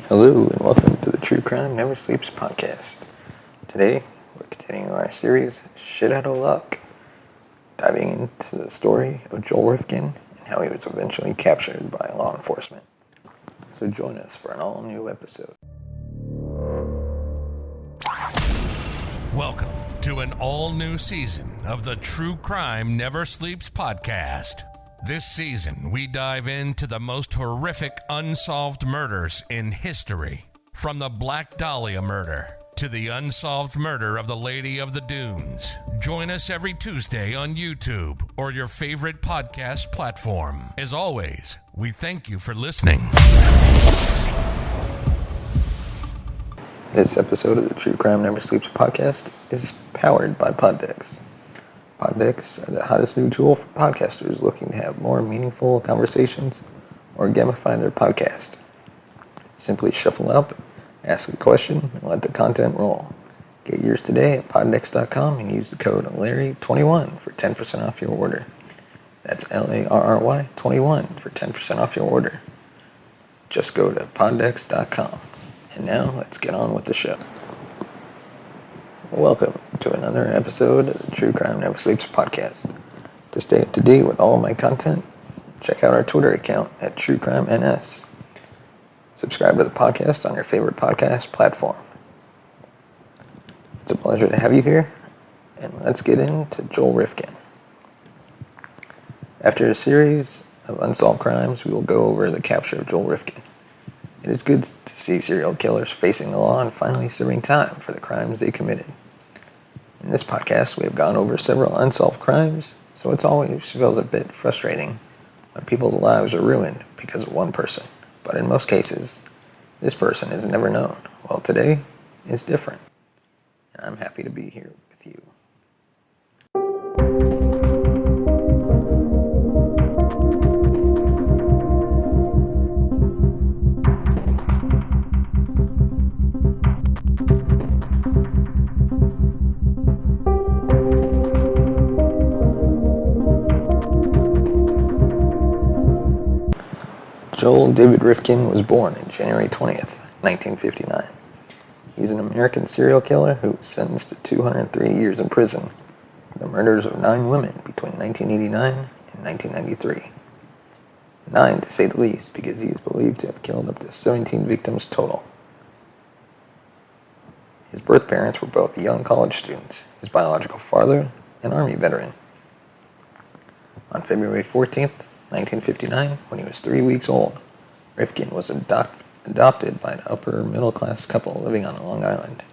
Hello and welcome to the True Crime Never Sleeps podcast. Today, we're continuing our series, Shit Out of Luck, diving into the story of Joel Rifkin and how he was eventually captured by law enforcement. So join us for an all-new episode. Welcome to an all-new season of the True Crime Never Sleeps podcast. This season, we dive into the most horrific unsolved murders in history. From the Black Dahlia murder to the unsolved murder of the Lady of the Dunes. Join us every Tuesday on YouTube or your favorite podcast platform. As always, we thank you for listening. This episode of the True Crime Never Sleeps podcast is powered by Poddex. Poddex are the hottest new tool for podcasters looking to have more meaningful conversations or gamify their podcast. Simply shuffle up, ask a question, and let the content roll. Get yours today at poddex.com and use the code Larry21 for 10% off your order. That's LARRY 21 for 10% off your order. Just go to poddex.com. And now, let's get on with the show. Welcome to another episode of the True Crime Never Sleeps podcast. To stay up to date with all of my content, check out our Twitter account at TrueCrimeNS. Subscribe to the podcast on your favorite podcast platform. It's a pleasure to have you here, and let's get into Joel Rifkin. After a series of unsolved crimes, we will go over the capture of Joel Rifkin. It is good to see serial killers facing the law and finally serving time for the crimes they committed. In this podcast, we have gone over several unsolved crimes, so it always feels a bit frustrating when people's lives are ruined because of one person. But in most cases, this person is never known. Well, today is different, and I'm happy to be here with you. Joel David Rifkin was born on January 20th, 1959. He's an American serial killer who was sentenced to 203 years in prison for the murders of 9 women between 1989 and 1993. 9 to say the least, because he is believed to have killed up to 17 victims total. His birth parents were both young college students, his biological father an Army veteran. On February 14th, 1959, when he was 3 weeks old, Rifkin was adopted by an upper-middle-class couple living on Long Island.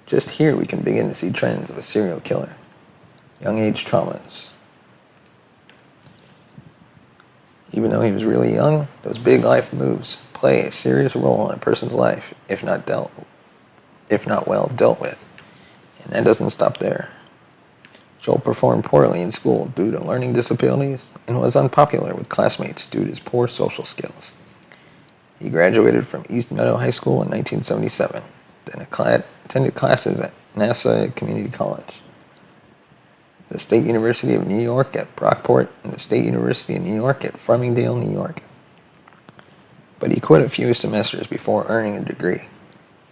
Just here we can begin to see trends of a serial killer. Young age traumas. Even though he was really young, those big life moves play a serious role in a person's life, if not well dealt with. And that doesn't stop there. Joel performed poorly in school due to learning disabilities and was unpopular with classmates due to his poor social skills. He graduated from East Meadow High School in 1977, then attended classes at NASA Community College, the State University of New York at Brockport, and the State University of New York at Farmingdale, New York. But he quit a few semesters before earning a degree.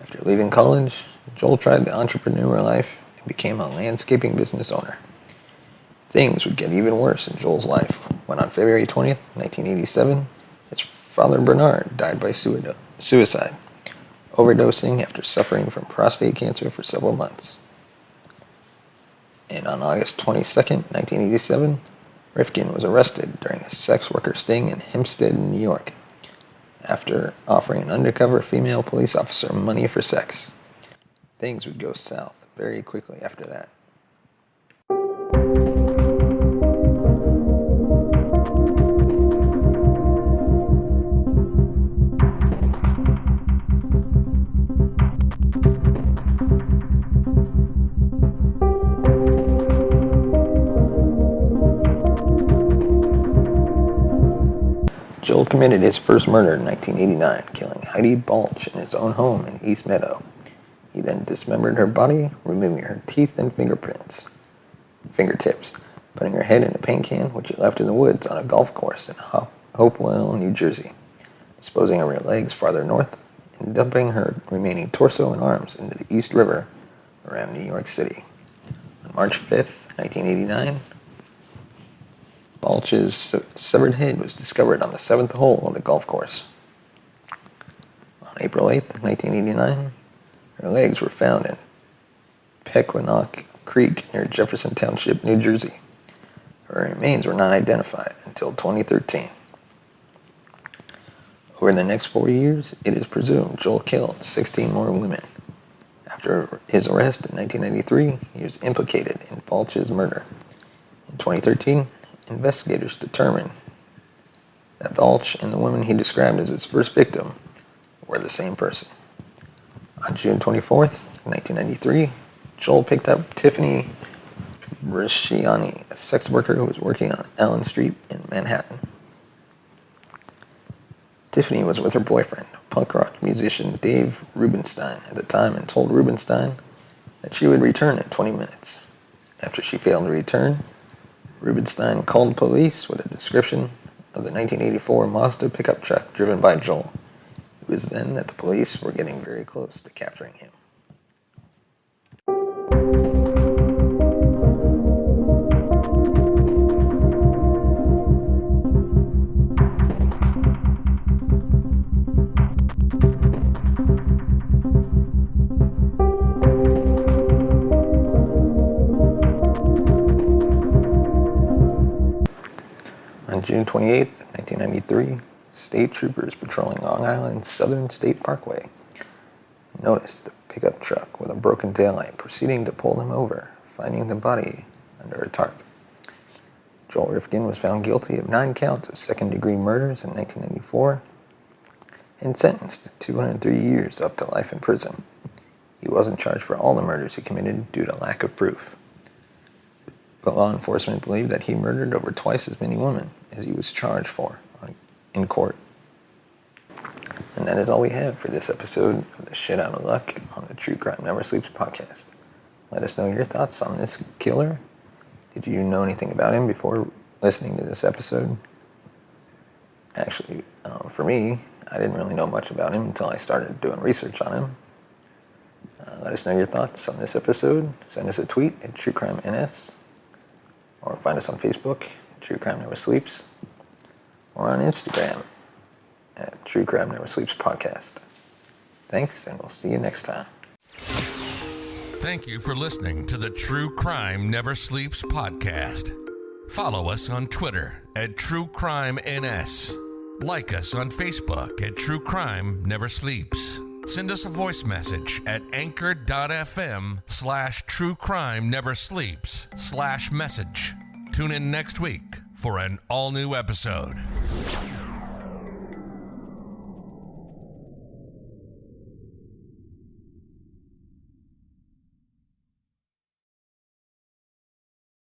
After leaving college, Joel tried the entrepreneurial life and became a landscaping business owner. Things would get even worse in Joel's life when on February 20th, 1987, his father Bernard died by suicide, overdosing after suffering from prostate cancer for several months. And on August 22nd, 1987, Rifkin was arrested during a sex worker sting in Hempstead, New York, after offering an undercover female police officer money for sex. Things would go south very quickly after that. Joel committed his first murder in 1989, killing Heidi Balch in his own home in East Meadow. He then dismembered her body, removing her teeth and fingertips, putting her head in a paint can, which he left in the woods on a golf course in Hopewell, New Jersey, disposing of her legs farther north in and dumping her remaining torso and arms into the East River around New York City. On March 5th, 1989, Balch's severed head was discovered on the 7th hole of the golf course. On April 8th, 1989, her legs were found in Pequannock Creek near Jefferson Township, New Jersey. Her remains were not identified until 2013. Over the next 4 years, it is presumed Joel killed 16 more women. After his arrest in 1993, he was implicated in Balch's murder. In 2013, investigators determined that Balch and the woman he described as his first victim were the same person. On June 24th, 1993, Joel picked up Tiffany Bresciani, a sex worker who was working on Allen Street in Manhattan. Tiffany was with her boyfriend, punk rock musician Dave Rubenstein, at the time, and told Rubenstein that she would return in 20 minutes. After she failed to return, Rubenstein called police with a description of the 1984 Mazda pickup truck driven by Joel. It was then that the police were getting very close to capturing him. On June 28, 1993, state troopers patrolling Long Island's Southern State Parkway noticed a pickup truck with a broken taillight proceeding to pull them over, finding the body under a tarp. Joel Rifkin was found guilty of 9 counts of second-degree murders in 1994 and sentenced to 203 years up to life in prison. He wasn't charged for all the murders he committed due to lack of proof. But law enforcement believed that he murdered over twice as many women as he was charged for in court. And that is all we have for this episode of the Shit Out of Luck on the True Crime Never Sleeps podcast. Let us know your thoughts on this killer. Did you know anything about him before listening to this episode? Actually, for me, I didn't really know much about him until I started doing research on him. Let us know your thoughts on this episode. Send us a tweet at TrueCrimeNS. Or find us on Facebook, True Crime Never Sleeps, or on Instagram at True Crime Never Sleeps Podcast. Thanks, and we'll see you next time. Thank you for listening to the True Crime Never Sleeps podcast. Follow us on Twitter at TrueCrimeNS. Like us on Facebook at True Crime Never Sleeps. Send us a voice message at anchor.fm/truecrimeneversleeps/message. Tune in next week for an all-new episode.